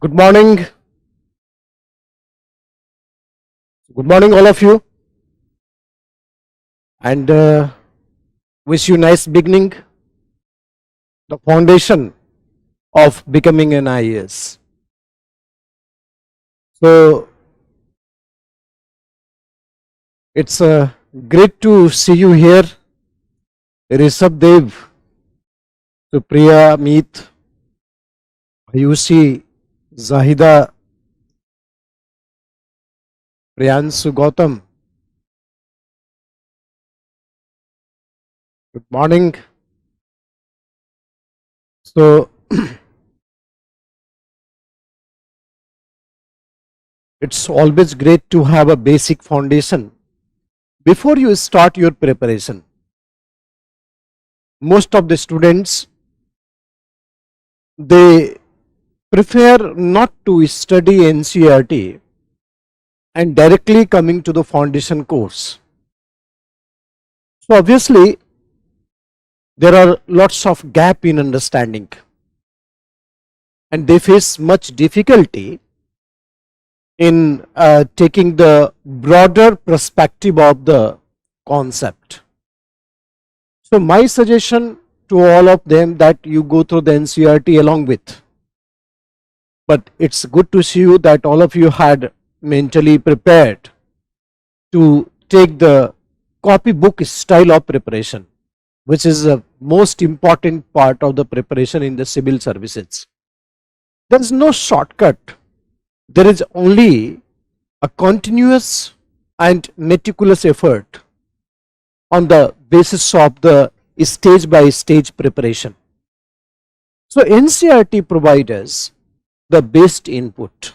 Good morning. Good morning, all of you, and wish you nice beginning. The foundation of becoming an IAS. So it's great to see you here, Rishabh Dev, Supriya, Meet, Ayushi, Zahida, Priyansu, Gautam. Good morning. So it's always great to have a basic foundation before you start your preparation. Most of the students, they prefer not to study NCERT and directly coming to the foundation course. So obviously there are lots of gap in understanding and they face much difficulty in taking the broader perspective of the concept. So my suggestion to all of them that you go through the NCERT along with. But it's good to see you that all of you had mentally prepared to take the copybook style of preparation, which is the most important part of the preparation in the civil services. There is no shortcut. There is only a continuous and meticulous effort on the basis of the stage by stage preparation. So NCERT provides us the best input.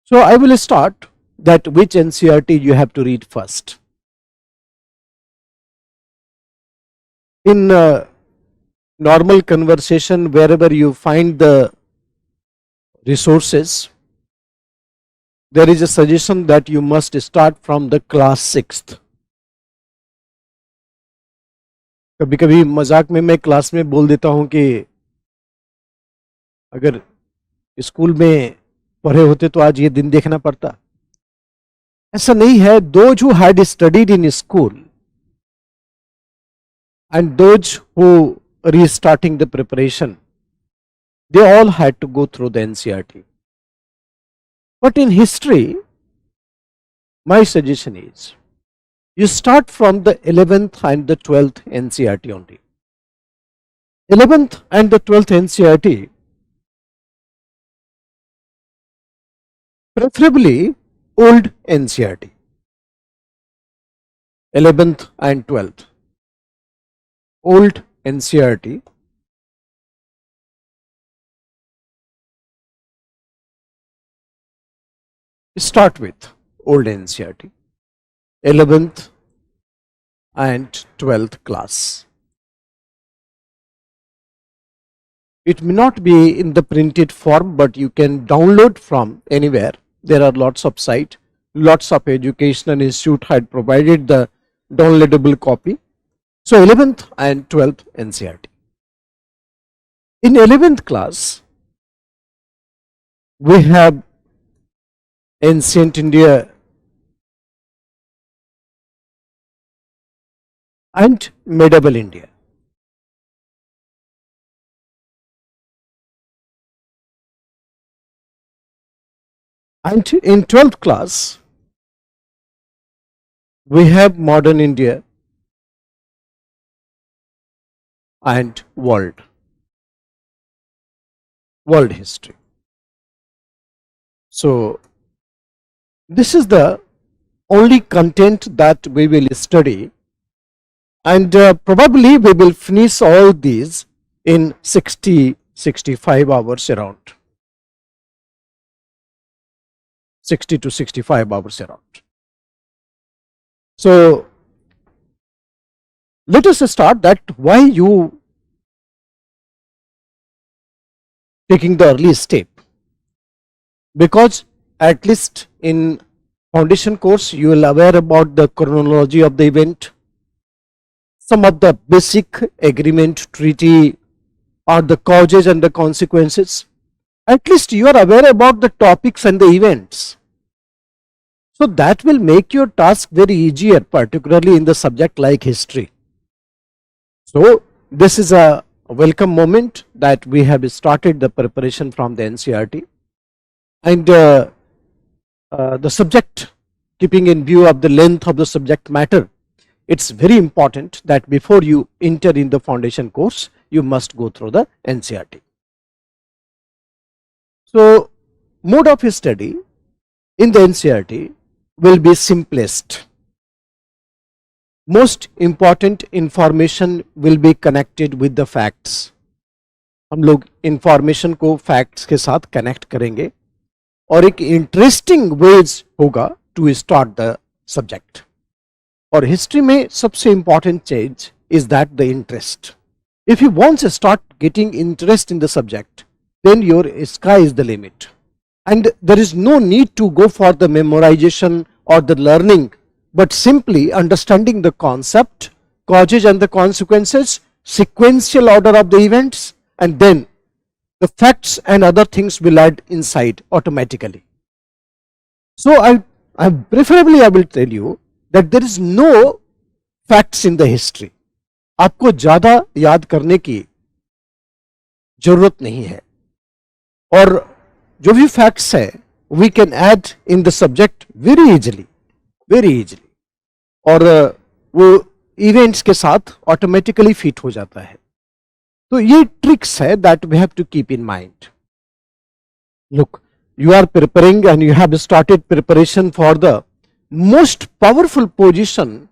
So I will start that which NCERT you have to read first. In normal conversation, wherever you find the resources, there is a suggestion that you must start from the class 6th. कभी कभी मजाक में मैं class में बोल देता हूं कि अगर स्कूल में पढ़े होते तो आज ये दिन देखना पड़ता. ऐसा नहीं है. Those who had studied in school and those who restarting the preparation, they all had to go through the NCERT. But in history, my suggestion is you start from the 11th and the 12th NCERT only. 11th and the 12th NCERT, preferably old NCERT, 11th and 12th, old NCERT. Start with old NCERT, 11th and 12th class. It may not be in the printed form, but you can download from anywhere. There are lots of sites, lots of educational institute had provided the downloadable copy. So 11th and 12th NCERT. In 11th class, we have ancient India and medieval India. And in 12th class, we have modern India and world history. So this is the only content that we will study, and probably we will finish all these in 65 hours around. 60 to 65 hours around. So let us start that why you taking the early step, because at least in foundation course you will aware about the chronology of the event, some of the basic agreement, treaty, or the causes and the consequences, at least you are aware about the topics and the events. So that will make your task very easier, particularly in the subject like history. So this is a welcome moment that we have started the preparation from the NCERT, and the subject, keeping in view of the length of the subject matter, it's very important that before you enter in the foundation course, you must go through the NCERT. So mode of study in the NCERT will be simplest. Most important information will be connected with the facts. हम लोग information को facts के साथ connect करेंगे और एक interesting ways होगा to start the subject. और हिस्ट्री में सबसे इंपॉर्टेंट चीज is that the interest. If you want to start getting interest in the subject, then your sky is the limit, and there is no need to go for the memorization or the learning, but simply understanding the concept, causes and the consequences, sequential order of the events, and then the facts and other things will add inside automatically. So I preferably I will tell you that there is no facts in the history. आपको ज्यादा याद करने की जरूरत नहीं है, और जो भी फैक्ट्स है we can add in the subject very easily, और वो इवेंट्स के साथ ऑटोमेटिकली फिट हो जाता है. तो ये ट्रिक्स है that we have to keep in mind. Look, you are preparing and you have started preparation for the most powerful position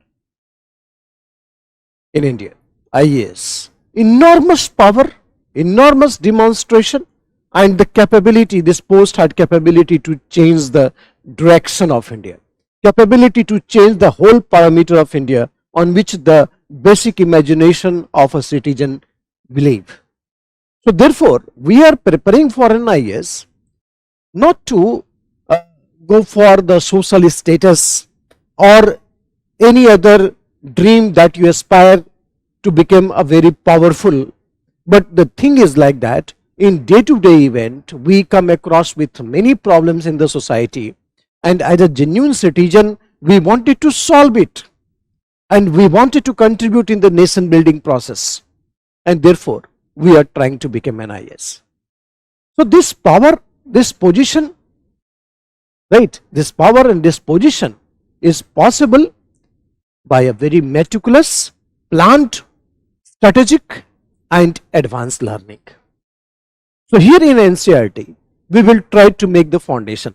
in India, IAS. Enormous power, enormous demonstration, and the capability, this post had capability to change the direction of India, capability to change the whole parameter of India on which the basic imagination of a citizen believe. So therefore, we are preparing for an IAS not to go for the social status or any other dream that you aspire to become a very powerful, but the thing is like that in day-to-day event we come across with many problems in the society, and as a genuine citizen we wanted to solve it and we wanted to contribute in the nation building process, and therefore we are trying to become an IAS. So this power, this position, right, this power and this position is possible by a very meticulous, planned, strategic and advanced learning. So here in NCERT we will try to make the foundation.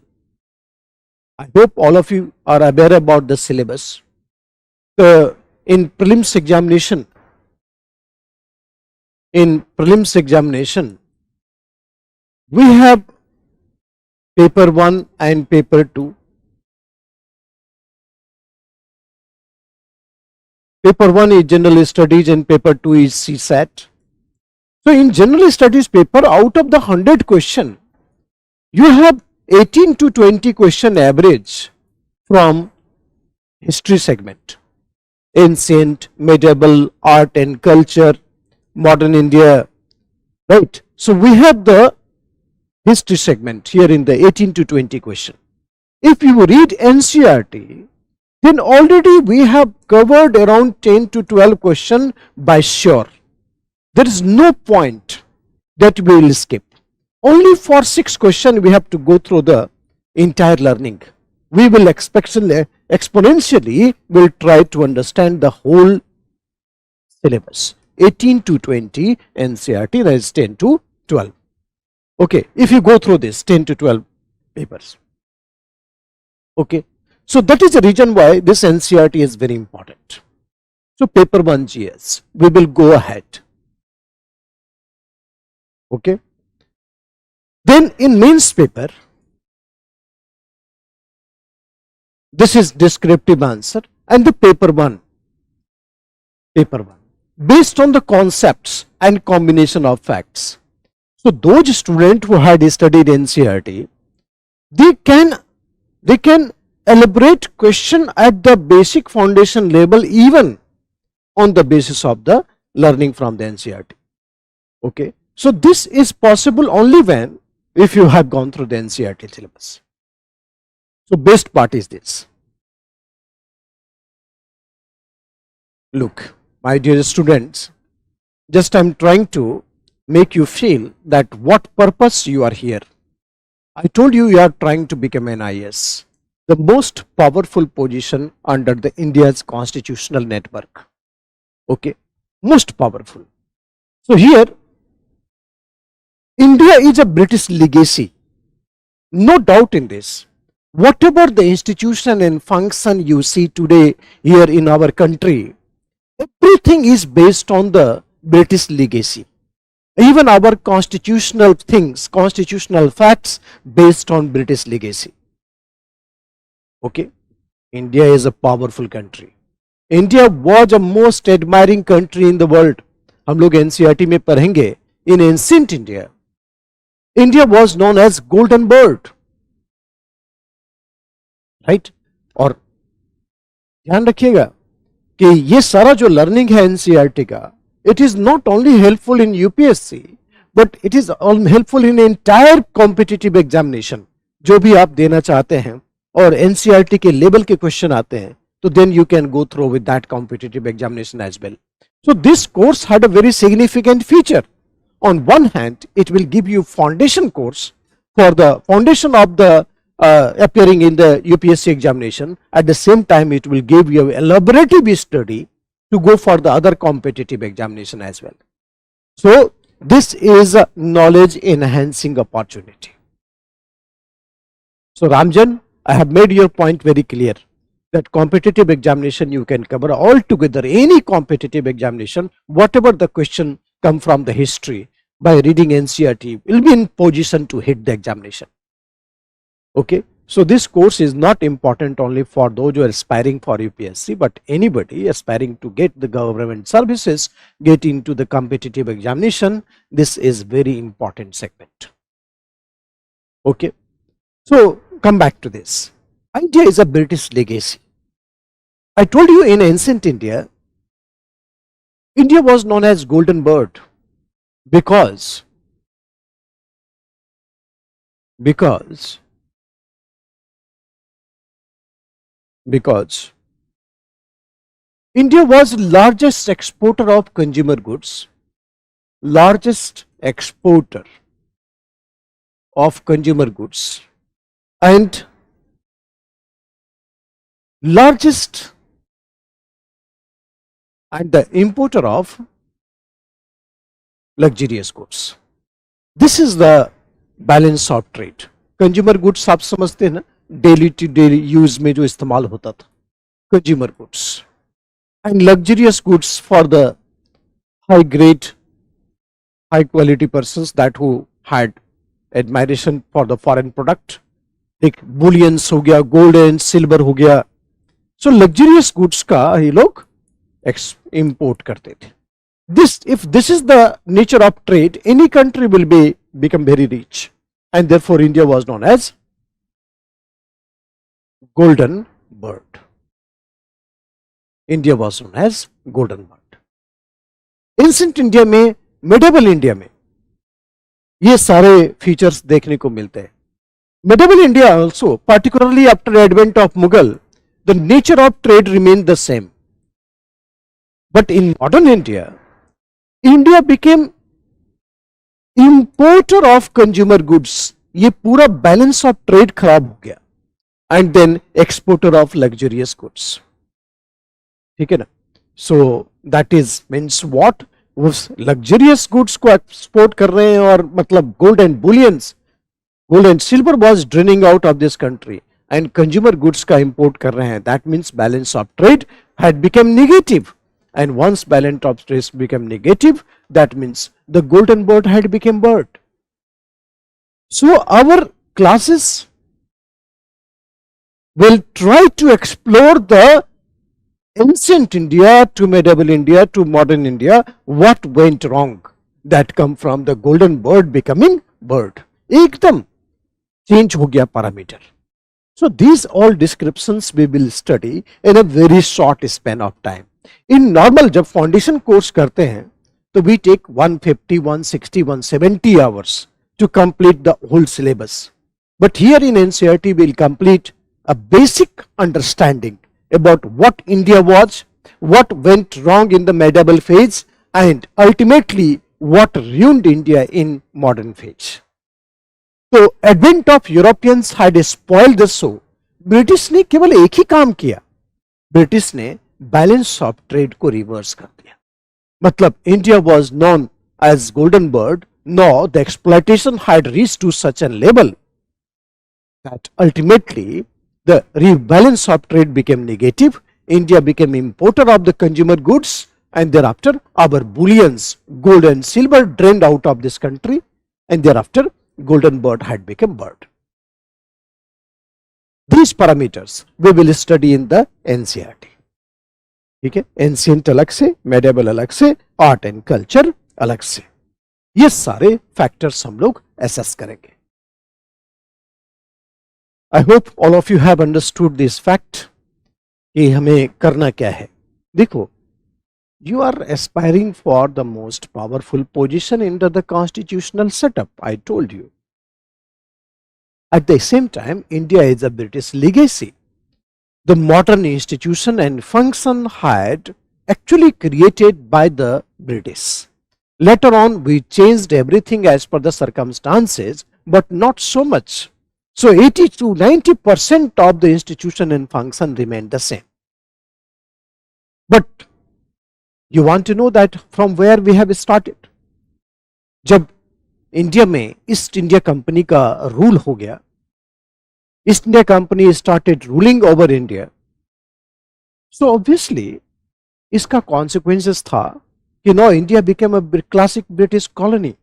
I hope all of you are aware about the syllabus. In prelims examination, we have paper 1 and paper 2. Paper 1 is general studies and paper 2 is CSAT. So in general studies paper, out of the 100 question, you have 18 to 20 question average from history segment, ancient, medieval, art and culture, modern India, right. So we have the history segment here in the 18 to 20 question. If you read NCERT, then already we have covered around 10 to 12 question by sure. There is no point that we will skip. Only for 6 questions we have to go through the entire learning. We will exponentially will try to understand the whole syllabus. 18 to 20 NCERT, that is 10 to 12. Okay, if you go through this 10 to 12 papers. Okay, so that is the reason why this NCERT is very important. So paper 1 GS, we will go ahead. Okay, then in mains paper, this is descriptive answer, and the paper 1 based on the concepts and combination of facts. So those students who had studied NCERT, they can elaborate question at the basic foundation level even on the basis of the learning from the NCERT. Okay, so this is possible only when if you have gone through the NCERT syllabus. So best part is this. Look, my dear students, just I'm trying to make you feel that what purpose you are here. I told you are trying to become an IAS, the most powerful position under the India's constitutional network. Okay, most powerful. So here, India is a British legacy, no doubt in this. Whatever the institution and function you see today here in our country, everything is based on the British legacy. Even our constitutional things, constitutional facts based on British legacy. Okay, India is a powerful country. India was a most admiring country in the world. हम लोग NCERT में पढ़ेंगे, in ancient India, India was known as golden bird, right? और ध्यान रखिएगा कि ये सारा जो लर्निंग है NCERT का, it is not only helpful in UPSC, but it is helpful in entire competitive examination. जो भी आप देना चाहते हैं और NCERT के लेवल के क्वेश्चन आते हैं, तो then you can go through with that competitive examination as well. So this course had a very significant feature. On one hand, it will give you foundation course for the foundation of the appearing in the UPSC examination. At the same time, it will give you elaborative study to go for the other competitive examination as well. So this is a knowledge enhancing opportunity. So Ramjan, I have made your point very clear that competitive examination you can cover all together, any competitive examination, whatever the question come from the history, by reading NCERT will be in position to hit the examination. Okay, so this course is not important only for those who are aspiring for UPSC, but anybody aspiring to get the government services, get into the competitive examination. This is very important segment. Okay, so come back to this. India is a British legacy. I told you in ancient India, India was known as golden bird because India was largest exporter of consumer goods, largest exporter of consumer goods, and largest and the importer of luxurious goods. This is the balance of trade. Consumer goods आप समझते हैं ना, daily to daily use में जो इस्तेमाल होता था, consumer goods, and luxurious goods for the high grade, high quality persons that who had admiration for the foreign product. एक बुलियंस हो गया, गोल्ड एंड सिल्वर हो गया. सो लग्जरियस गुड्स का ये लोग इंपोर्ट करते थे. If this is the nature of trade, any country will become very rich, and therefore India was known as golden bird. India was known as golden bird. Ancient India में, medieval India में ये सारे features देखने को मिलते हैं. Medieval India also, particularly after advent of Mughal, the nature of trade remained the same. But in modern India, India became importer of consumer goods. ये पूरा balance of trade खराब हो गया. And then exporter of luxurious goods. ठीक है ना? So that is means what? उस luxurious goods को export कर रहे हैं और मतलब gold and bullions, gold and silver was draining out of this country and consumer goods का import कर रहे हैं. That means balance of trade had become negative. And once balance of trade became negative, that means the golden bird had become bird. So our classes will try to explore the ancient India to medieval India to modern India, what went wrong that come from the golden bird becoming bird. एकदम change हो गया parameter. So these all descriptions we will study in a very short span of time. In normal जब foundation course करते हैं तो we take 150, 160, 170 hours to complete the whole syllabus. But here in NCERT, we will complete a basic understanding about what India was, what went wrong in the medieval phase, and ultimately what ruined India in modern phase. तो advent of Europeans had spoiled the show. British ने केवल एक ही काम किया, British ने balance of trade को reverse कर दिया. मतलब India was known as golden bird. No, the exploitation had reached to such an level that ultimately the rebalance of trade became negative. India became importer of the consumer goods, and thereafter our bullions, gold and silver, drained out of this country, and thereafter golden bird had become bird. These parameters we will study in the NCERT. ठीक है, ancient अलग से, medieval अलग से, art and culture अलग से, ये सारे फैक्टर्स हम लोग एसेस करेंगे. I hope all of you have understood this fact कि हमें करना क्या है. देखो, you are aspiring for the most powerful position under the constitutional setup, I told you. At the same time, India is a British legacy. The modern institution and function had actually created by the British. Later on, we changed everything as per the circumstances, but not so much. So 80 to 90% of the institution and function remained the same. But you want to know that from where we have started? जब India में East India company का rule हो गया, East India company started ruling over India, so obviously इसका consequences था कि no India became a classic British colony.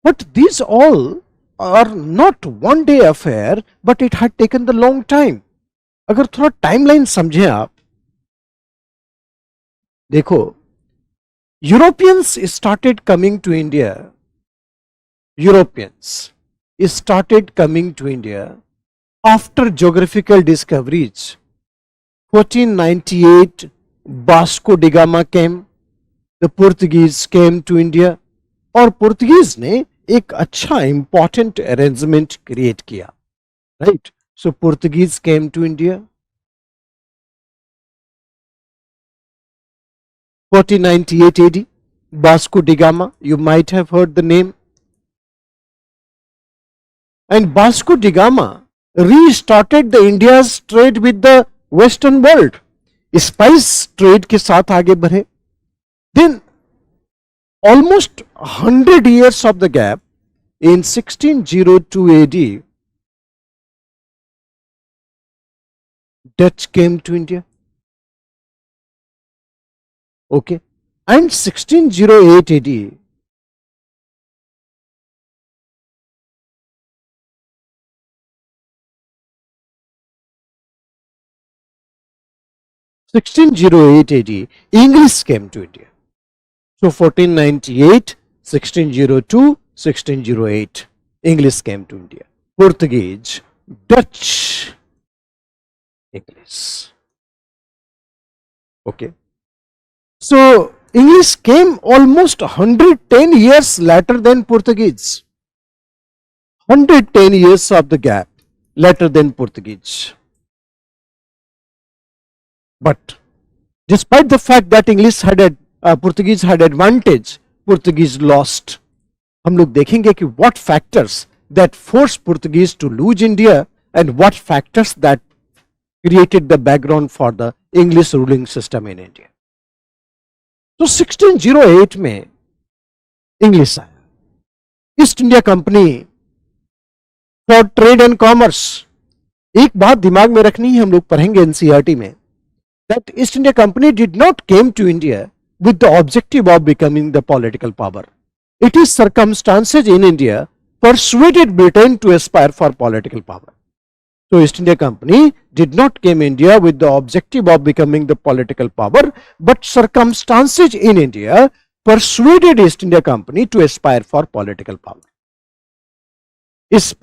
But this all are not one day affair, but it had taken the long time. अगर थोड़ा timeline समझें आप, देखो, Europeans started coming to India, Europeans started coming to India after geographical discoveries. 1498 Vasco da Gama came, the Portuguese came to India, और Portuguese ने एक अच्छा important arrangement create किया, right. So Portuguese came to India 1498 AD. Vasco da Gama, you might have heard the name. And Vasco da Gama restarted the India's trade with the Western world. Spice trade के साथ आगे बढ़े. Then almost 100 years of the gap, in 1602 AD, Dutch came to India. Okay, and 1608 AD, English came to India. So 1498, 1602, 1608, English came to India. Portuguese, Dutch, English. Okay. So English came almost 110 years later than Portuguese. 110 years of the gap later than Portuguese. But despite the fact that English had a Portuguese had advantage, Portuguese lost. हम लोग देखेंगे कि what factors that forced Portuguese to lose India and what factors that created the background for the English ruling system in India. तो 1608 में English आया, east India company for trade and commerce. एक बात दिमाग में रखनी है, हम लोग पढ़ेंगे एनसीईआरटी में, that East India Company did not came to India with the objective of becoming the political power. It is circumstances in India persuaded Britain to aspire for political power. So East India Company did not came India with the objective of becoming the political power, but circumstances in India persuaded East India Company to aspire for political power. इस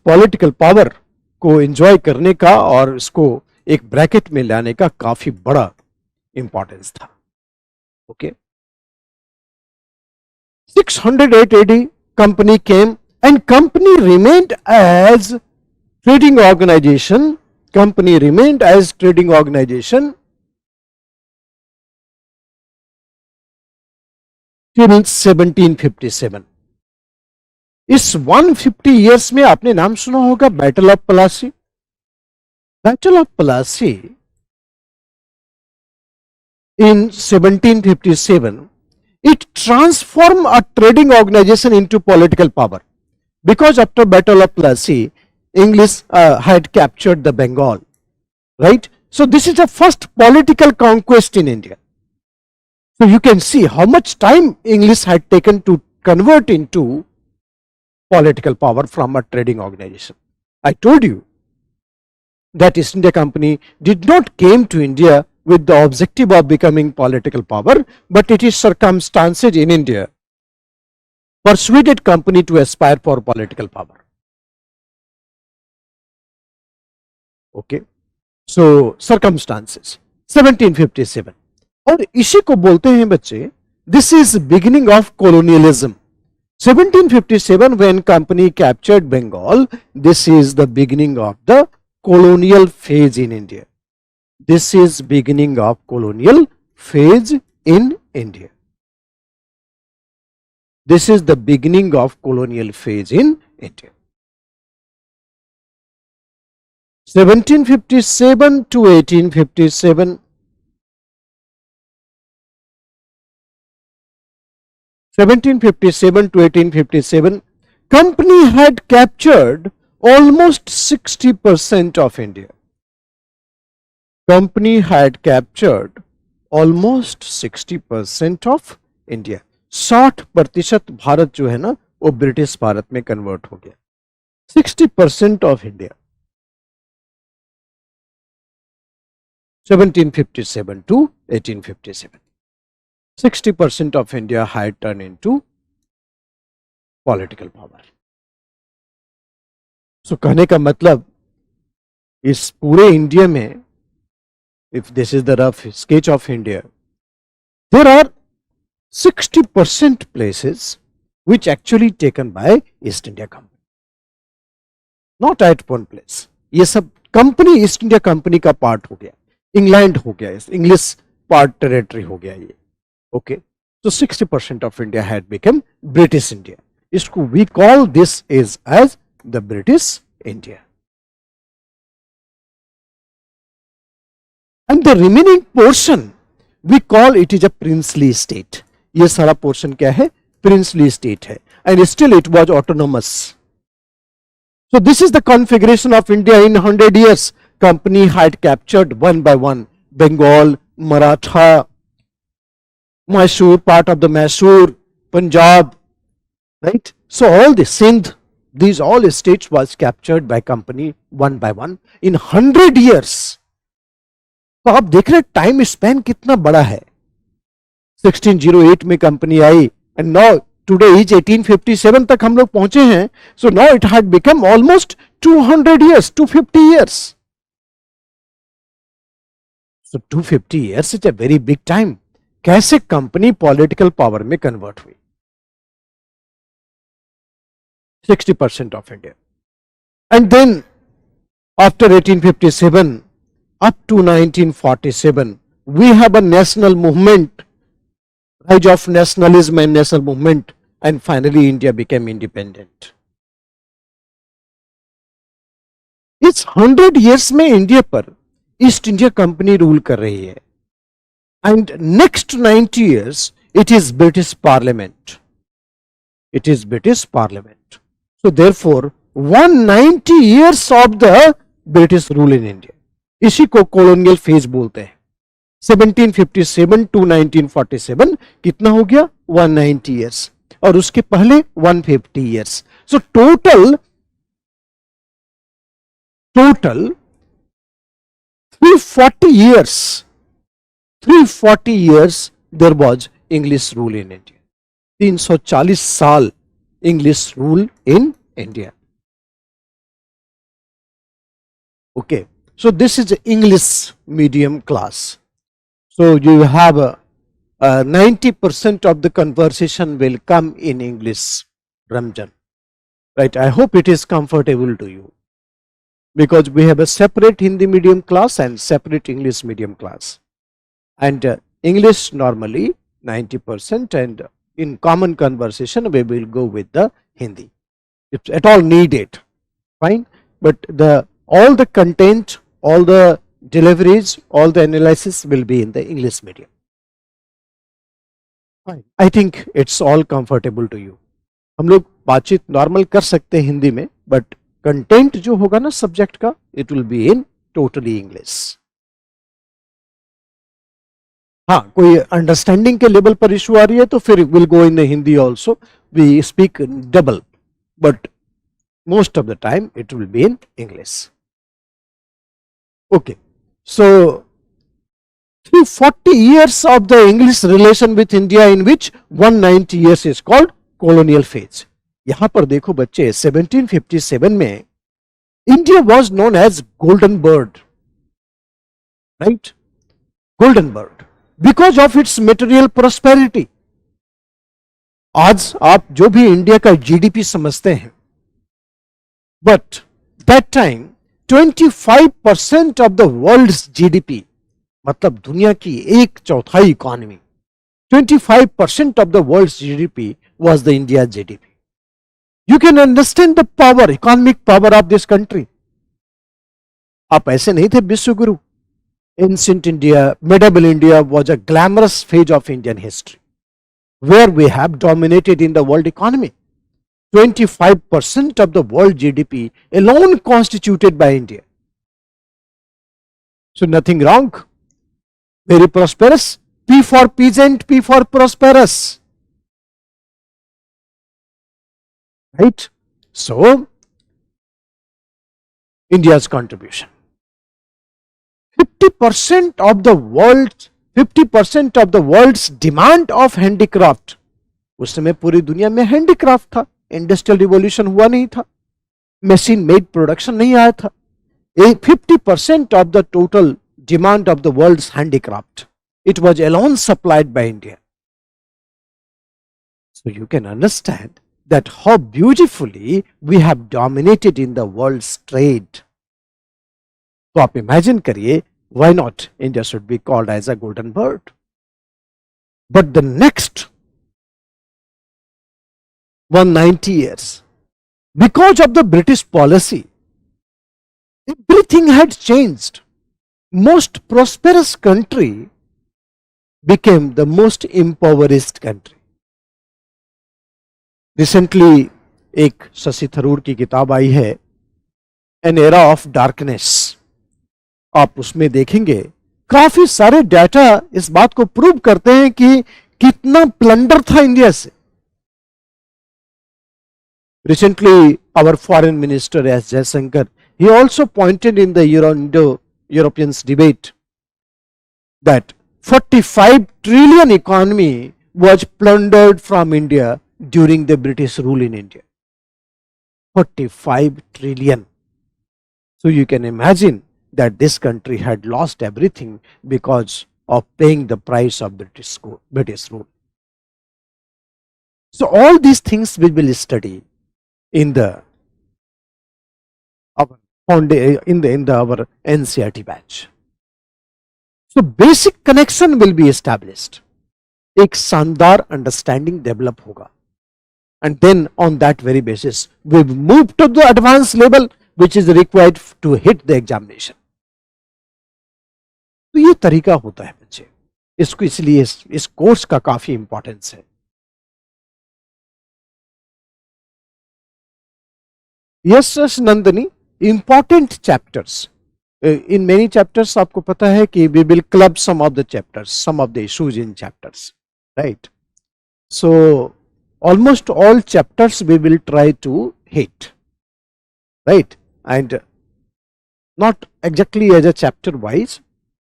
political power को enjoy करने का और इसको एक bracket में लाने का काफी बड़ा इंपॉर्टेंस था. Okay, 608 AD, company came, and company remained as trading organization. Company remained as trading organization till 1757. इस 150 years में आपने नाम सुना होगा battle of Plassey. Battle of Plassey in 1757, it transformed a trading organization into political power, because after battle of Plassey, English had captured the Bengal, right? So this is the first political conquest in India. So you can see how much time English had taken to convert into political power from a trading organization. I told you that East India Company did not came to India with the objective of becoming political power, but it is circumstances in India persuaded company to aspire for political power. Okay, so circumstances 1757, और इसी को बोलते हैं बच्चे, this is beginning of colonialism. 1757 when company captured Bengal, this is the beginning of the colonial phase in India. This is beginning of colonial phase in India. This is the beginning of colonial phase in India. 1757 to 1857. 1757 to 1857, company had captured almost 60% of India. Company had captured almost 60% of India. 60% Bharat जो है ना वो British Bharat में convert हो गया. 60% of India. 1757 to 1857. 60% of India had turned into political power. So कहने का मतलब इस पूरे इंडिया में, if this is the rough sketch of India, there are 60% places which actually taken by East India Company. Not at one place. ये सब company east India company का part हो गया, इंग्लैंड हो गया, इंग्लिश पार्ट टेरिटरी हो गया ये. Okay, so 60% of India had become British India. इसको we call this is as the British India. And the remaining portion we call it is a princely state. ये सारा portion क्या है? Princely state है, and still it was autonomous. So this is the configuration of India in 100 years. Company had captured one by one Bengal, Maratha, Mysore, part of the Mysore, Punjab, right? So all the Sindh, these all states was captured by company one by one in 100 years. तो आप देख रहे time span कितना बड़ा है. 1608 में company आई and now today is 1857 तक हम लोग पहुंचे हैं. So now it had become almost 200 years, 250 years. So 250 years is a very big time. कैसे कंपनी पॉलिटिकल पावर में कन्वर्ट हुई? 60% of India. And then after 1857 up to 1947 we have a national movement, rise of nationalism and national movement, and finally India became independent. इस 100 years में India पर east India company rule कर रही है, and next 90 years it is British Parliament. It is British Parliament. So therefore 190 years of the British rule in India. इसी को colonial phase बोलते हैं. 1757 टू 1947 कितना हो गया? 190 years. और उसके पहले 150 years. So total 340 years. 340 years there was English rule in India. 340 साल English rule in India. Okay. So this is English medium class. So you have 90% of the conversation will come in English, Ramjan. Right? I hope it is comfortable to you, because we have a separate Hindi medium class and separate English medium class. And English normally 90%, and in common conversation we will go with the Hindi if at all needed. Fine. But all the content, all the deliveries, all the analysis will be in the English medium. Fine. I think it's all comfortable to you. हम लोग बातचीत normal कर सकते हैं हिंदी में, but content जो होगा ना सब्जेक्ट का, it will be in totally English. हाँ, कोई अंडरस्टैंडिंग के लेवल पर इशू आ रही है तो फिर will go in Hindi also. We speak double, but most of the time it will be in English. Okay, so through 40 years of the English relation with India, in which 190 years is called colonial phase. यहां पर देखो बच्चे, 1757 में India was known as golden bird, right? Golden bird because of its material prosperity. आज आप जो भी India का जीडीपी समझते हैं, but that time 25% of the world's GDP, मतलब दुनिया की 1/4 economy, 25% of the world's GDP was the India GDP. You can understand the power, economic power of this country. आप ऐसे नहीं थे विश्वगुरु. Ancient India, medieval India was a glamorous phase of Indian history, where we have dominated in the world economy. 25% of the world GDP alone constituted by India. So nothing wrong. Very prosperous. P for peasant, P for prosperous. Right? So, India's contribution. 50% of the world's demand of handicraft. उस समय पूरी दुनिया में handicraft था. Industrial revolution हुआ नहीं था, machine made production नहीं आया था. 50% of the total demand of the world's handicraft, it was alone supplied by India. So you can understand that how beautifully we have dominated in the world's trade. तो आप imagine करिए, why not India should be called as a golden bird. But the next 190 years, because of the British policy, everything had changed. Most prosperous country became the most impoverished country. Recently एक शशि थरूर की किताब आई है, An Era of Darkness. आप उसमें देखेंगे काफी सारे data इस बात को प्रूव करते हैं कि कितना प्लंडर था इंडिया से. Recently, our foreign minister S. Jaishankar, he also pointed in the Indo-Europeans debate that 45 trillion economy was plundered from India during the British rule in India. 45 trillion. So you can imagine that this country had lost everything because of paying the price of British rule. So all these things we will study in our NCERT batch. So basic connection will be established. एक शानदार understanding develop होगा, and then on that very basis we move to the advanced level which is required to hit the examination. तो ये तरीका होता है बच्चे, इसको इसलिए इस कोर्स का काफी इंपॉर्टेंस है. Yes, Nandini, important chapters. In many chapters, आपको पता है कि we will club some of the chapters, some of the issues in chapters, right? So, almost all chapters we will try to hit, right? And not exactly as a chapter wise,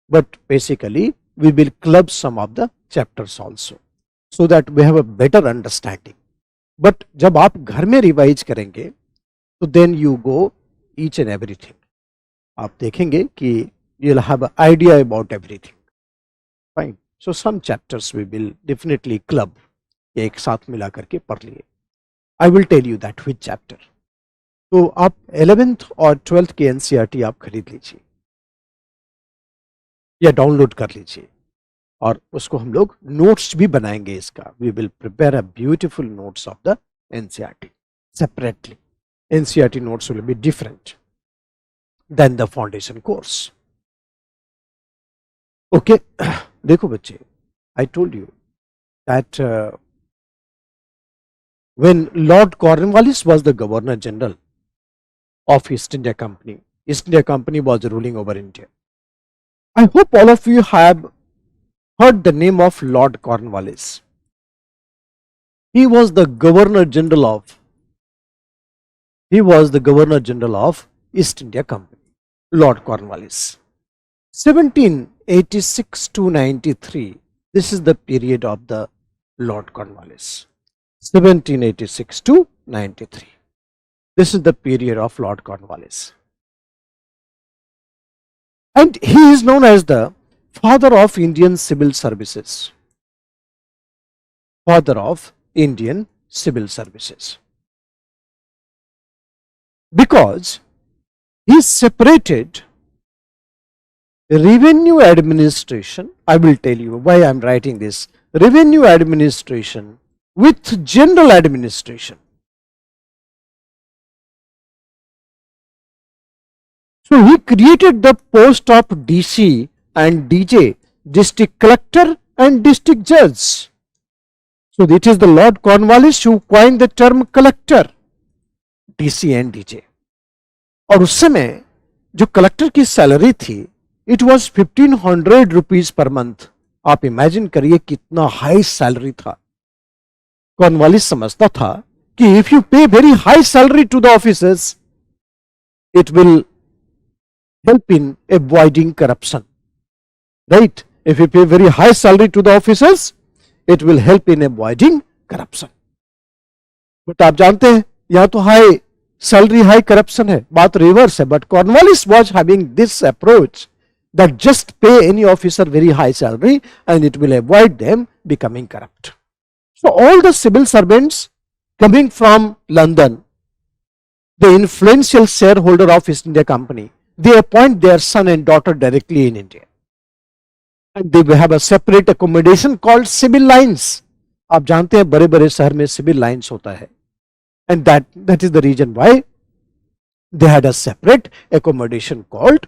but basically we will club some of the chapters also, so that we have a better understanding. But जब आप घर में revise करेंगे, तो then you go each and everything. आप देखेंगे कि you'll have an idea about everything. Fine. So some chapters we will definitely club, एक साथ मिला करके पढ़ लिए. I will tell you that which chapter. तो आप 11th और 12th के NCERT आप खरीद लीजिए या डाउनलोड कर लीजिए और उसको हम लोग नोट्स भी बनाएंगे इसका. We will prepare a beautiful notes of the NCERT separately. NCERT notes will be different than the foundation course. Okay, देखो बच्चे, I told you that when Lord Cornwallis was the Governor General of East India Company, East India Company was ruling over India. I hope all of you have heard the name of Lord Cornwallis. He was the Governor General of East India Company, Lord Cornwallis. 1786 to 93, this is the period of the Lord Cornwallis. 1786 to 93, this is the period of Lord Cornwallis. And he is known as the father of Indian civil services. Father of Indian civil services. Because he separated revenue administration, I will tell you why I am writing this, revenue administration with general administration. So he created the post of DC and DJ, district collector and district judge. So it is the Lord Cornwallis who coined the term collector, DC and DJ. और उस समय जो collector की salary थी, it was 1500 rupees per month. आप imagine करिए कितना high salary था. कॉर्नवालिस समझता था कि if you pay very high salary to the officers, it will help in avoiding corruption, right? If you pay very high salary to the officers, it will help in avoiding corruption. But आप जानते हैं यहाँ तो high salary high corruption है, बात reverse है. But Cornwallis was having this approach that just pay any officer very high salary and it will avoid them becoming corrupt. So all the civil servants coming from London, the influential shareholder of East India Company, they appoint their son and daughter directly in India. And they will have a separate accommodation called civil lines. आप जानते हैं बड़े बड़े शहर में civil lines होता है. And that is the reason why they had a separate accommodation called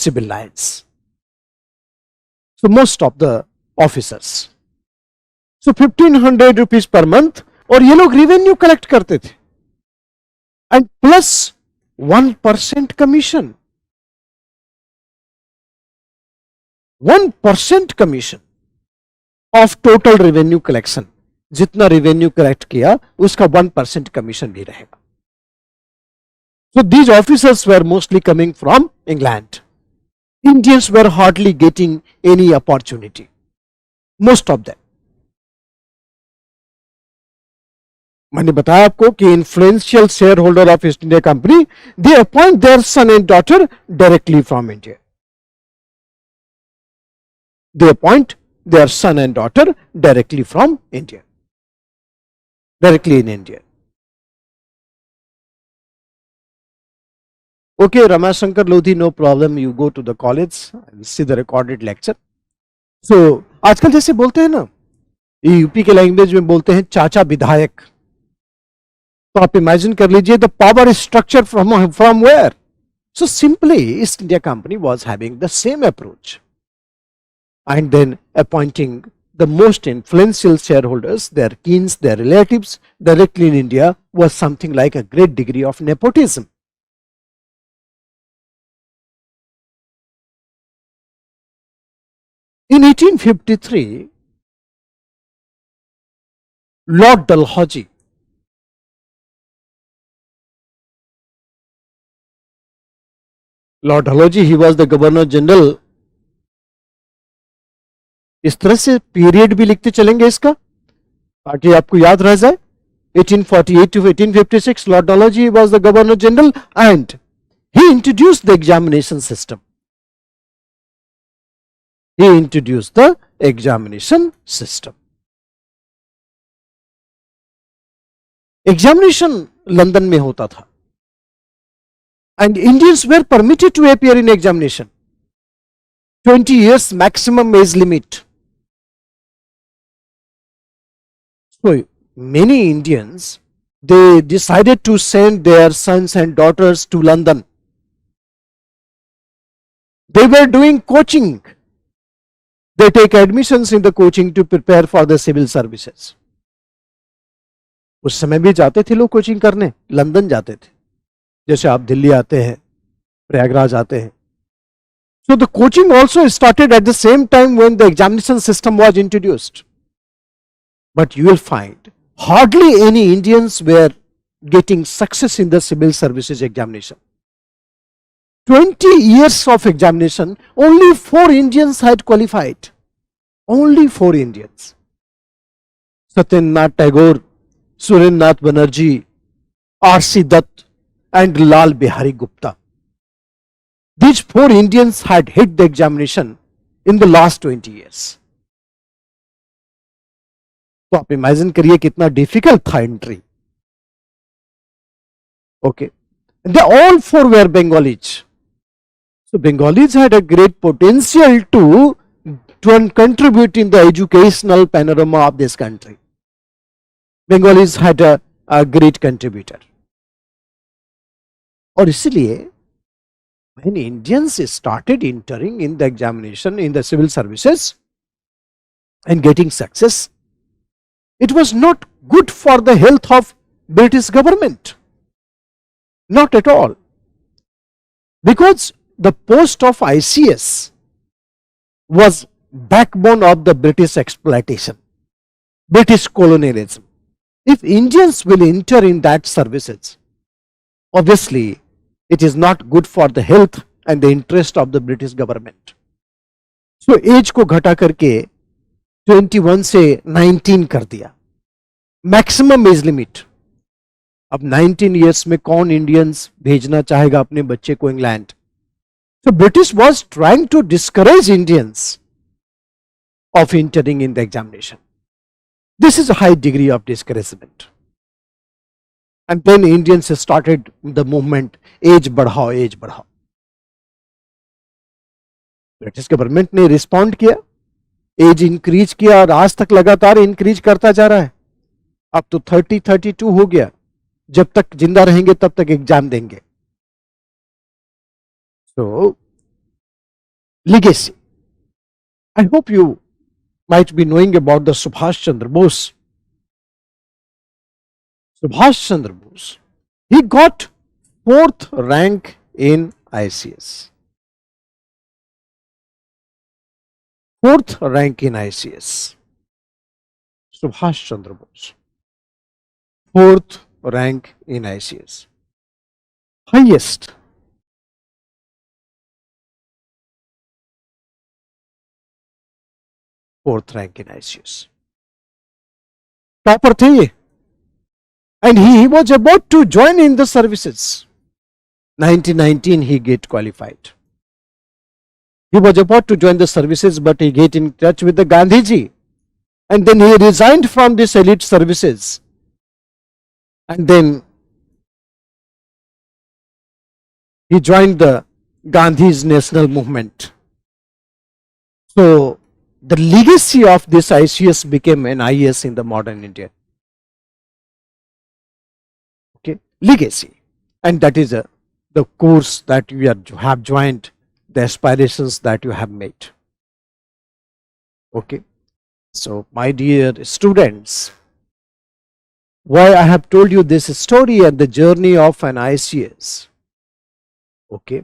civil lines. So most of the officers. So 1500 rupees per month, और ये लोग revenue collect करते थे. And plus 1% commission. 1% commission of total revenue collection. जितना revenue collect किया उसका 1% commission भी रहेगा. So these officers were mostly coming from England. Indians were hardly getting any opportunity. Most of them. मैंने बताया आपको कि influential shareholder of East India Company, they appoint their son and daughter directly from India. They appoint their son and daughter directly from India. Directly in India. Okay, Ramashankar Lodhi, no problem. You go to the college and see the recorded lecture. So, आजकल जैसे बोलते हैं ना, UP के language में बोलते हैं चाचा विधायक. तो आप इमेजिन कर लीजिए the power structure from where? So simply East India Company was having the same approach. And then appointing the most influential shareholders, their kins, their relatives directly in India was something like a great degree of nepotism. In 1853, Lord Dalhousie, he was the Governor General. इस तरह से period भी लिखते चलेंगे इसका ताकि आपको याद रह जाए. 1848 to 1856, Lord Dalhousie was the Governor General and he introduced the examination system. He introduced the examination system. Examination London में होता था and Indians were permitted to appear in examination. 20 years maximum age limit. So many Indians, they decided to send their sons and daughters to London. They were doing coaching. They take admissions in the coaching to prepare for the civil services. उस समय भी जाते थे लोग coaching करने, London जाते थे, जैसे आप दिल्ली आते हैं, प्रयागराज आते हैं. So the coaching also started at the same time when the examination system was introduced. But you will find hardly any Indians were getting success in the civil services examination. 20 years of examination, only 4 Indians had qualified. Only 4 Indians. Satyendranath Tagore, Surendranath Banerjee, R.C. Dutt and Lal Bihari Gupta. These 4 Indians had hit the examination in the last 20 years. तो आप imagine करिए कितना difficult था entry. Okay, they all 4 were Bengalis. So Bengalis had a great potential to contribute in the educational panorama of this country. Bengalis had a great contributor. और इसलिए when Indians started entering in the examination in the civil services and getting success, it was not good for the health of British government. Not at all. Because the post of ICS was backbone of the British exploitation, British colonialism. If Indians will enter in that services, obviously it is not good for the health and the interest of the British government. So age को घटा करके 21 से 19 कर दिया, maximum age limit. अब 19 years में कौन Indians भेजना चाहेगा अपने बच्चे को England? So British was trying to discourage Indians of entering in the examination. This is a high degree of discouragement. And then Indians started the movement, age बढ़ाओ, age बढ़ाओ. ब्रिटिश गवर्नमेंट ने respond किया, as increase किया और आज तक लगातार increase करता जा रहा है. अब तो 30-32 हो गया. जब तक जिंदा रहेंगे तब तक एग्जाम देंगे. So, legacy. I hope you might be knowing about the Subhash Chandra Bose. Subhash Chandra Bose, he got 4th rank in ICS. 4th rank in ICS. Subhash Chandra Bose. 4th rank in ICS. Highest. Fourth rank in ICS. Topper थे, and he was about to join in the services. 1919 he get qualified. He was about to join the services, but he get in touch with the Gandhiji, and then he resigned from this elite services, and then he joined the Gandhi's national movement. So the legacy of this ICS became an IAS in the modern India. Okay, legacy, and that is the course that you have joined, the aspirations that you have made. Okay, so my dear students, why I have told you this story and the journey of an ICS. Okay,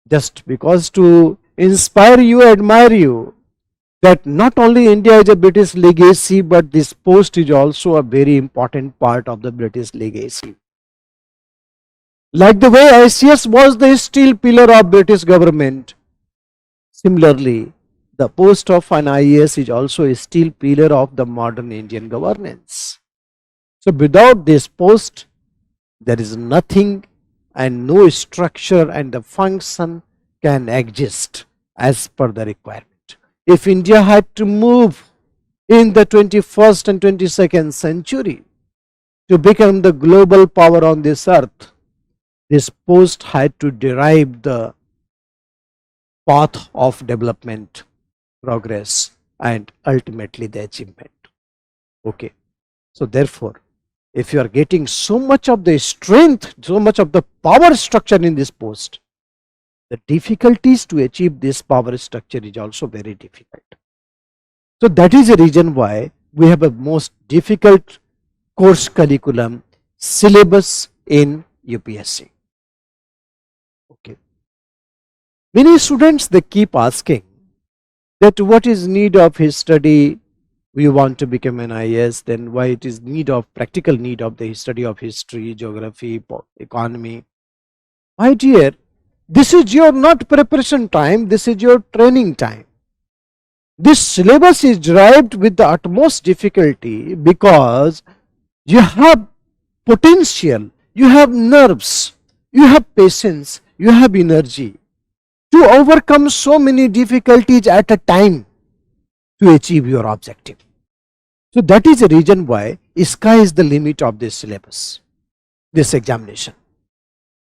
just because to inspire you, admire you, that not only India is a British legacy, but this post is also a very important part of the British legacy. Like the way ICS was the steel pillar of British government, similarly, the post of an IAS is also a steel pillar of the modern Indian governance. So without this post, there is nothing and no structure and the function can exist as per the requirement. if India had to move in the 21st and 22nd century to become the global power on this earth, this post had to derive the path of development, progress, and ultimately the achievement. Okay. So therefore, if you are getting so much of the strength, so much of the power structure in this post, the difficulties to achieve this power structure is also very difficult. So that is the reason why we have a most difficult course curriculum syllabus in UPSC. Okay. Many students, they keep asking that what is need of his study, we want to become an IAS, then why it is need of practical need of the study of history, geography, economy. My dear, this is your not preparation time, this is your training time. This syllabus is derived with the utmost difficulty because you have potential, you have nerves, you have patience, you have energy to overcome so many difficulties at a time to achieve your objective. So that is the reason why sky is the limit of this syllabus, this examination.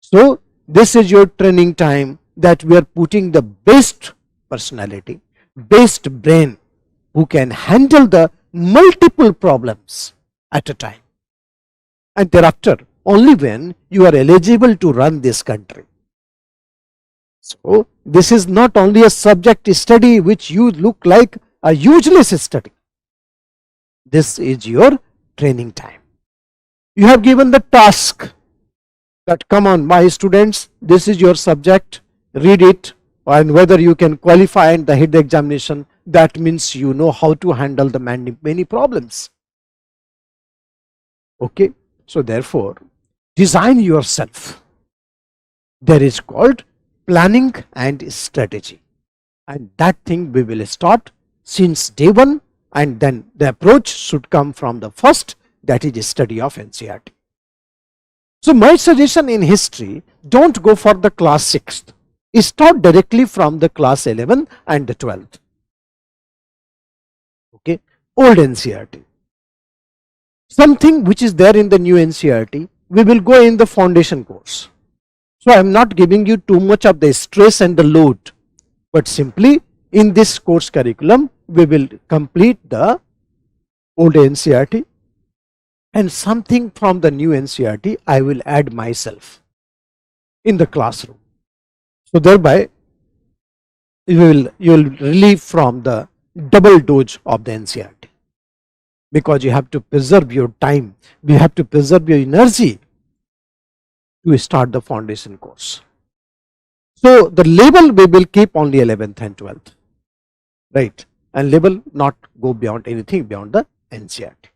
So this is your training time that we are putting the best personality, best brain who can handle the multiple problems at a time. And thereafter, only when you are eligible to run this country. So this is not only a subject study which you look like a useless study. This is your training time. You have given the task that, come on my students, this is your subject, read it, and whether you can qualify and hit the examination, that means you know how to handle the many problems. Okay, so therefore design yourself. There is called planning and strategy, and that thing we will start since day one, and then the approach should come from the first, that is study of NCERT. So my suggestion in history, don't go for the class 6th, start directly from the class 11 and the 12th. Okay, old NCERT. Something which is there in the new NCERT, we will go in the foundation course. So I am not giving you too much of the stress and the load, but simply in this course curriculum, we will complete the old NCERT, and something from the new NCERT I will add myself in the classroom. So thereby you will relieve from the double dose of the NCERT, because you have to preserve your time, you have to preserve your energy to start the foundation course. So the label we will keep only 11th and 12th, right, and label not go beyond anything beyond the NCERT,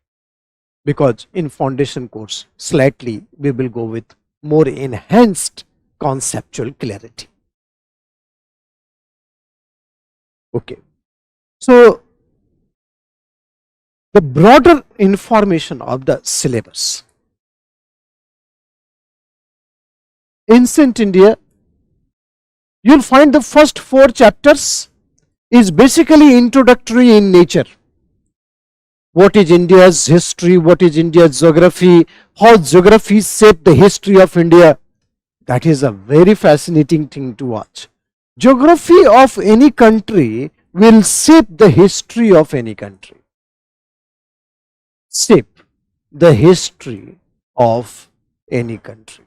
because in foundation course slightly we will go with more enhanced conceptual clarity. Okay, so the broader information of the syllabus. Ancient India, you will find the first 4 chapters is basically introductory in nature. What is India's history, what is India's geography, how geography shaped the history of India. That is a very fascinating thing to watch. Geography of any country will shape the history of any country. Shape the history of any country.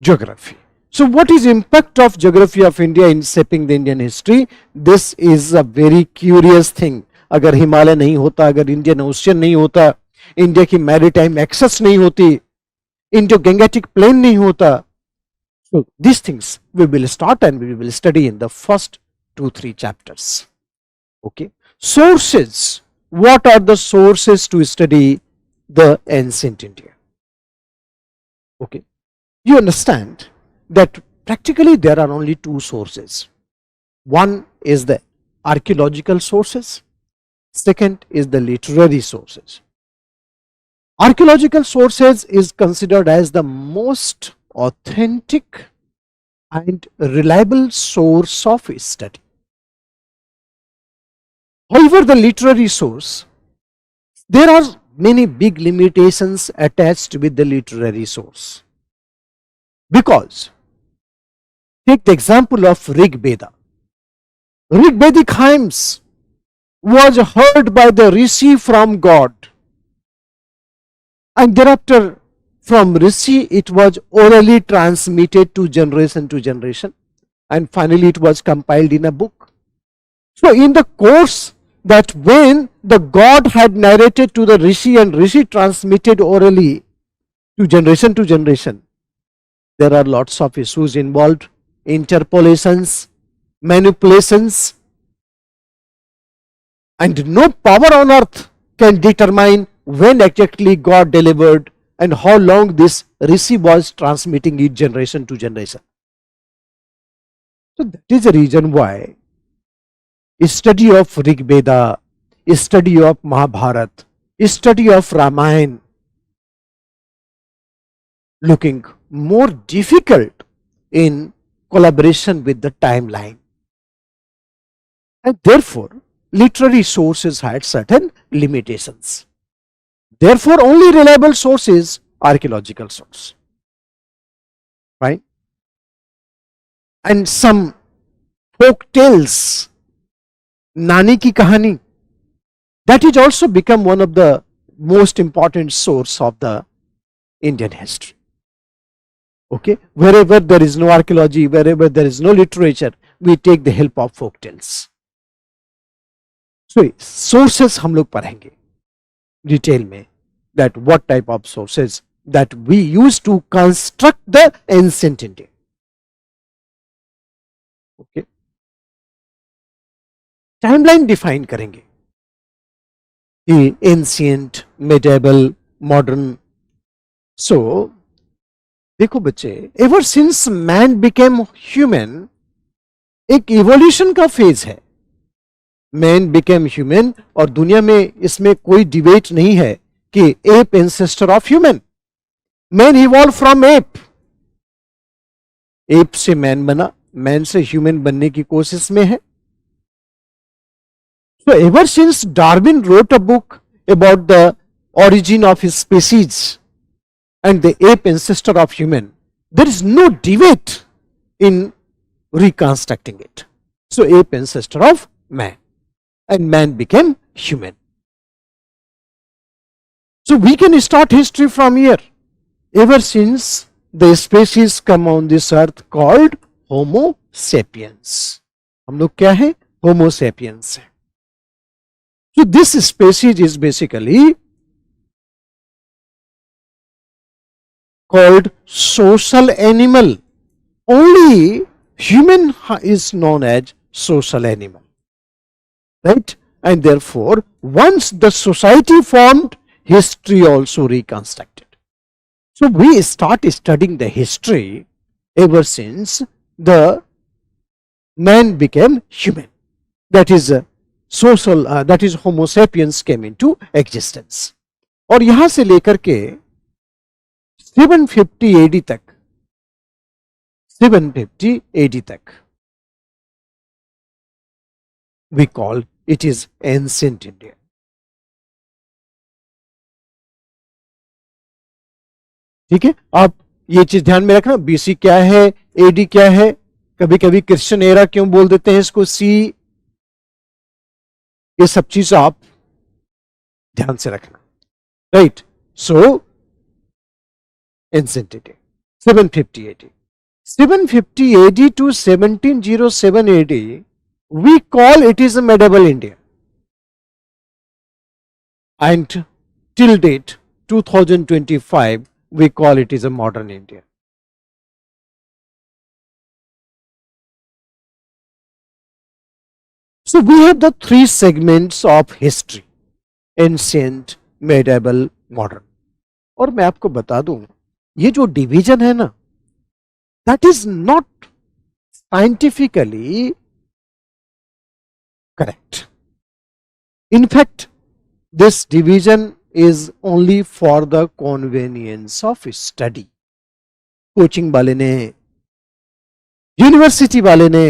Geography. So what is impact of geography of India in shaping the Indian history? This is a very curious thing. अगर हिमालय नहीं होता, अगर Indian ocean नहीं होता, India की maritime access नहीं होती, Indo Gangetic plane नहीं होता. So these things we will start and we will study in the first 2-3 chapters. Okay. Sources. What are the sources to study the ancient India? Okay. You understand that practically there are only 2 sources. One is the archaeological sources, second is the literary sources. Archaeological sources is considered as the most authentic and reliable source of study. However, the literary source, there are many big limitations attached with the literary source. Because, take the example of Rig Veda. Rig Vedic hymns was heard by the Rishi from God, and thereafter from Rishi it was orally transmitted to generation, and finally it was compiled in a book. So in the course that when the God had narrated to the Rishi and Rishi transmitted orally to generation, there are lots of issues involved, interpolations, manipulations, and no power on earth can determine when exactly God delivered and how long this Rishi was transmitting it generation to generation. So that is the reason why study of Rig Veda, study of Mahabharata, study of Ramayana looking more difficult in collaboration with the timeline. And therefore, literary sources had certain limitations. Therefore, only reliable source is archaeological source. Right? And some folk tales, Nani ki kahani, that is also become one of the most important source of the Indian history. Okay, wherever there is no archaeology, wherever there is no literature, we take the help of folk tales. So sources हम लोग पढ़ेंगे detail में, that what type of sources that we use to construct the ancient India. Okay, timeline define करेंगे कि ancient, medieval, modern. So देखो बच्चे, ever since man became human, एक evolution का फेज है. मैन बिकेम ह्यूमन, और दुनिया में इसमें कोई डिबेट नहीं है कि app ancestor of human. Man evolve from app, app से मैन बना, मैन से ह्यूमन बनने की कोशिश में है. So ever since Darwin wrote a book about the origin of his species and the ape ancestor of human, there is no debate in reconstructing it. So ape ancestor of man, and man became human. So we can start history from here. Ever since the species come on this earth called Homo sapiens. हम लोग क्या है? Homo sapiens है. So this species is basically called social animal. Only human is known as social animal. Right? And therefore, once the society formed, history also reconstructed. So we start studying the history ever since the man became human. That is social, that is Homo sapiens came into existence. और यहां से लेकर के 750 AD तक, 750 AD तक we call it is ancient India. ठीक है, आप ये चीज ध्यान में रखना, बीसी क्या है, एडी क्या है, कभी कभी क्रिश्चियन एरा क्यों बोल देते हैं इसको, सी, ये सब चीज आप ध्यान से रखना. Right, so ancient India, 750 AD. 750 AD to 1707 AD, we call it is a medieval India. And till date, 2025, we call it is a modern India. So we have the three segments of history: ancient, medieval, modern. और मैं आपको बता दूं, ये जो division है ना, that is not scientifically correct. In fact, this division is only for the convenience of study. Coaching वाले ने यूनिवर्सिटी वाले ने,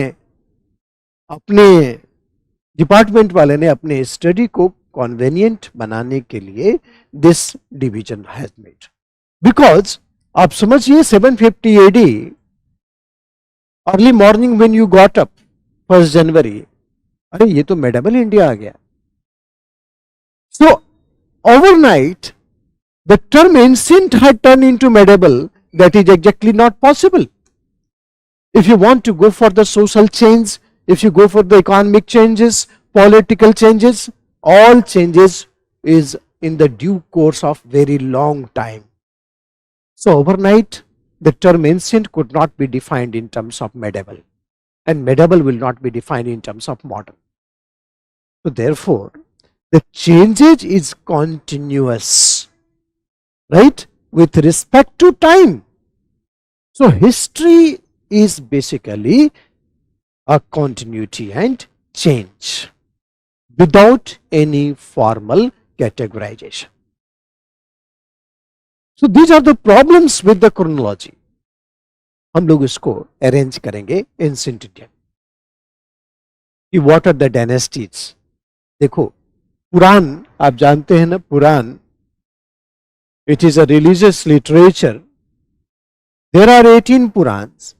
अपने डिपार्टमेंट वाले ने अपने स्टडी को कन्वीनियंट बनाने के लिए this division has made. Because आप समझिए 750 AD, early morning when you got up 1 जनवरी, अरे ये तो मेडिवल इंडिया आ गया। सो overnight the term ancient had turned into medieval. That is exactly not possible. If you want to go for the social change, if you go for the economic changes, political changes, all changes is in the due course of very long time. So overnight the term ancient could not be defined in terms of medieval, and medieval will not be defined in terms of modern. So therefore the changes is continuous, right, with respect to time. So history is basically a continuity and change without any formal categorization. So these are the problems with the chronology. हम लोग इसको arrange करेंगे ancient India कि what are the dynasties. देखो पुराण आप जानते हैं ना, पुराण it is a religious literature. There are 18 Purans.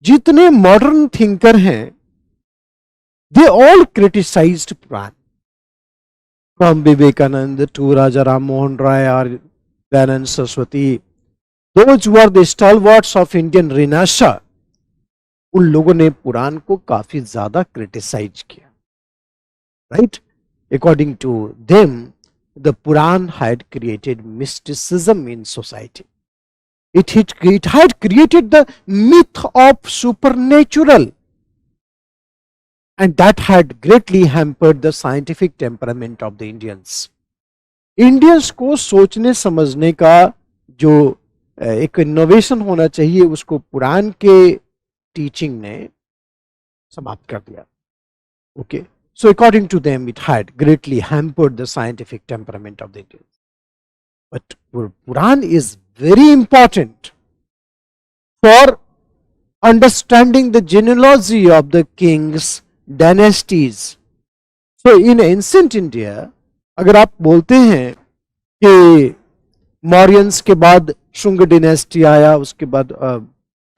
जितने modern thinker हैं, they all criticized Puran, from Vivekananda to Raja Ram Mohan Rai or Dayanand Saraswati. Those who are the stalwarts of Indian Renaissance, उन लोगों ने पुराण को काफी ज्यादा criticise किया, right? According to them, the Puran had created mysticism in society. It had created the myth of supernatural, and that had greatly hampered the scientific temperament of the Indians. Indians को सोचने समझने का जो एक innovation होना चाहिए, उसको पुराण के टीचिंग ने समाप्त कर दिया। Okay, so according to them it had greatly hampered the scientific temperament of the Indians. But Puran is very important for understanding the genealogy of the kings, dynasties. So in ancient India, अगर आप बोलते हैं कि मौर्यंस के बाद Shunga dynasty आया, उसके बाद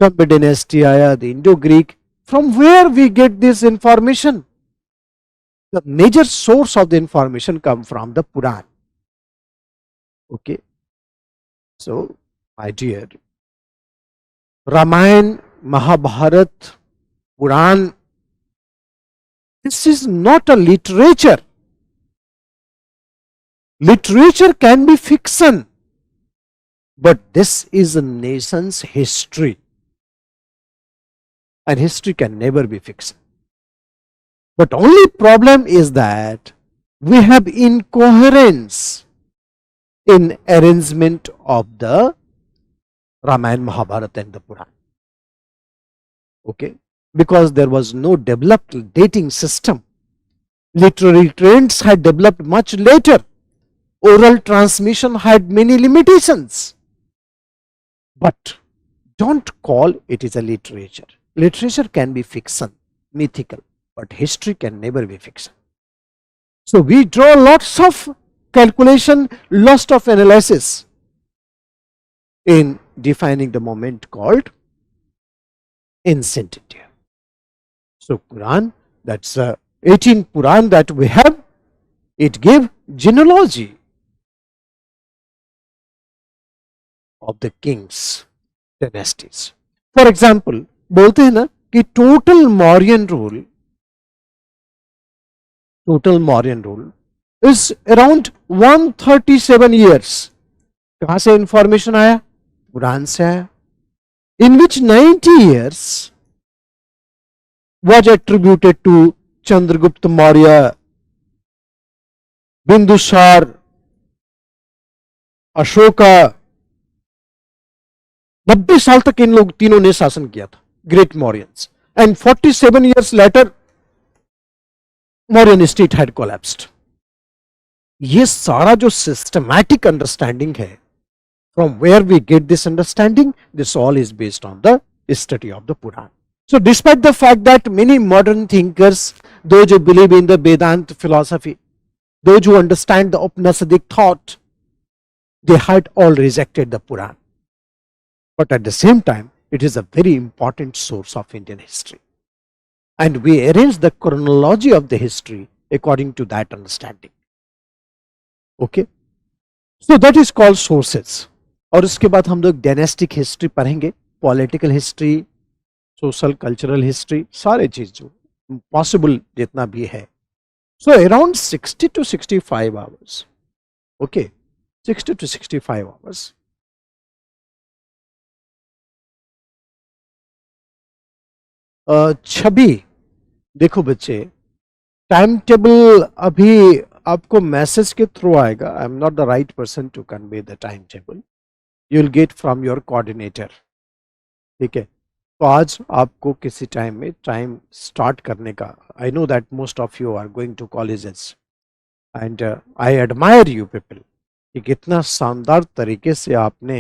कंब डिनेस्टी आया, the Indo Greek, from where we get this information? The major source of the information come from the Puran. Okay, so my dear, Ramayana, Mahabharat, Puran, this is not a literature. Literature can be fiction, but this is a nation's history, and history can never be fiction. But only problem is that we have incoherence in arrangement of the Ramayana, Mahabharata and the Puran. Okay, because there was no developed dating system. Literary trends had developed much later. Oral transmission had many limitations. But don't call it is a literature. Literature can be fiction, mythical, but history can never be fiction. So we draw lots of calculation, lots of analysis in defining the moment called ancient India. So Quran, that's 18 Puran that we have, it gave genealogy of the kings, dynasties. For example, बोलते हैं ना कि total Mauryan rule is around 137 years. कहाँ से information आया? पुराण से आया. In which 90 years was attributed to Chandragupta Maurya, Bindusar, Ashoka. 90 साल तक इन लोग तीनों ने शासन किया था, great Mauryans, and 47 years later Mauryan state had collapsed. ये सारा जो सिस्टमैटिक अंडरस्टैंडिंग है, from where we get this understanding, this all is based on the study of the Puran. So despite the fact that many modern thinkers, those who believe in the Vedanta philosophy, those who understand the Upanishadic thought, they had all rejected the Puran. But at the same time, it is a very important source of Indian history. And we arrange the chronology of the history according to that understanding. Okay. So that is called sources. और उसके बाद हम लोग dynastic history पढ़ेंगे, political history, social cultural history, सारे चीज जो possible जितना भी है. So around 60 to 65 hours. Okay, 60 to 65 hours. छवि देखो बच्चे, टाइम टेबल अभी आपको मैसेज के थ्रू आएगा. I am not the right person to convey the time table. You will get from your coordinator. ठीक है, तो आज आपको किसी टाइम में टाइम स्टार्ट करने का, I know that most of you are going to colleges and I admire you people कि कितना शानदार तरीके से आपने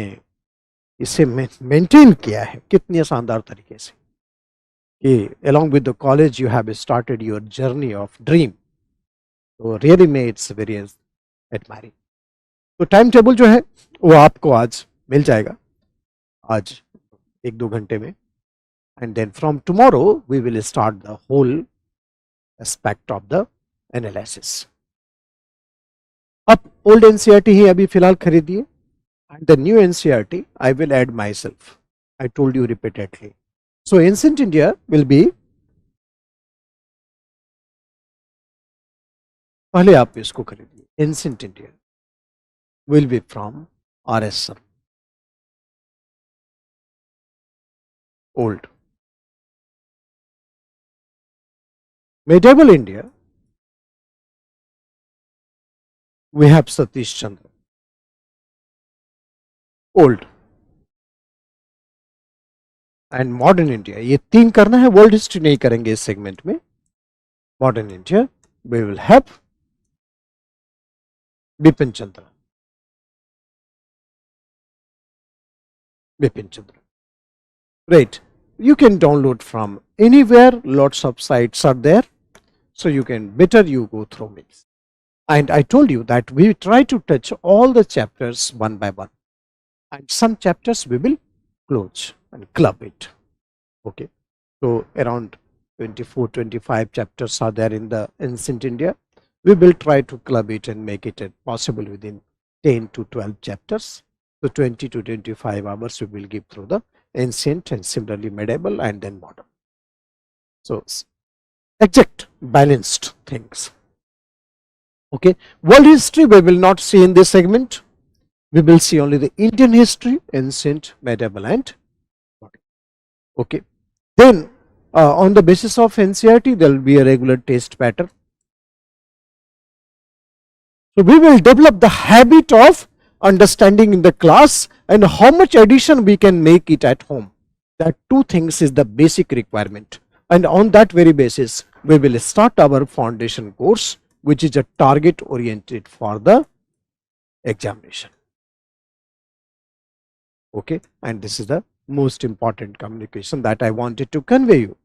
इसे मेंटेन किया है, कितनी शानदार तरीके से कि along with the college you have started your journey of dream. So really may it's very admiring. तो टाइम टेबल जो है वो आपको आज मिल जाएगा, आज 1-2 घंटे में. And then from tomorrow we will start the whole aspect of the analysis. अब old NCERT ही अभी फिलहाल खरीदिए, and the new NCERT I will add myself. I told you repeatedly. So ancient India will be, पहले आप इसको खरीदिए, ancient India will be from RS old. Medieval India we have Satish Chandra old. And modern India, ये 3 करना है, world history नहीं करेंगे इस सेगमेंट में. Modern India we will have Bipin Chandra. Bipin Chandra, right. You can download from anywhere, lots of sites are there, so you can better you go through me. And I told you that we try to touch all the chapters one by one, and some chapters we will close and club it. Okay, so around 24-25 chapters are there in the ancient India. We will try to club it and make it possible within 10 to 12 chapters. So 20 to 25 hours we will give through the ancient and similarly medieval and then modern. So exact balanced things. Okay, world history we will not see in this segment. We will see only the Indian history, ancient, medieval and modern. Okay, then on the basis of NCERT there will be a regular test pattern. So we will develop the habit of understanding in the class and how much addition we can make it at home. That 2 things is the basic requirement, and on that very basis we will start our foundation course, which is a target oriented for the examination. Okay, and this is the most important communication that I wanted to convey you.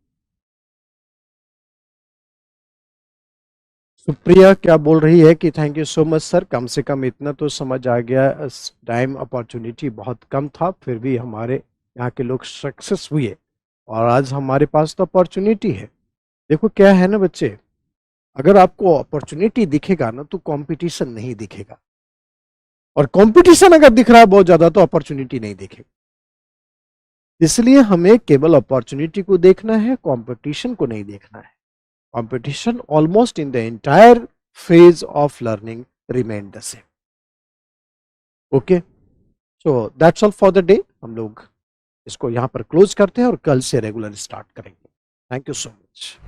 Supriya क्या बोल रही है कि thank you so much sir, कम से कम इतना तो समझ आ गया. टाइम अपॉर्चुनिटी बहुत कम था, फिर भी हमारे यहाँ के लोग सक्सेस हुए और आज हमारे पास तो अपॉर्चुनिटी है. देखो क्या है ना बच्चे, अगर आपको अपॉर्चुनिटी दिखेगा ना तो कंपटीशन नहीं दिखेगा, और कंपटीशन अगर दिख रहा है बहुत ज्यादा तो अपॉर्चुनिटी नहीं दिखेगा. इसलिए हमें केवल अपॉर्चुनिटी को देखना है, कंपटीशन को नहीं देखना है. Competition almost in the entire phase of learning remained the same. Okay, so that's all for the day. हम लोग इसको यहाँ पर क्लोज करते हैं और कल से रेगुलर स्टार्ट करेंगे. Thank you so much.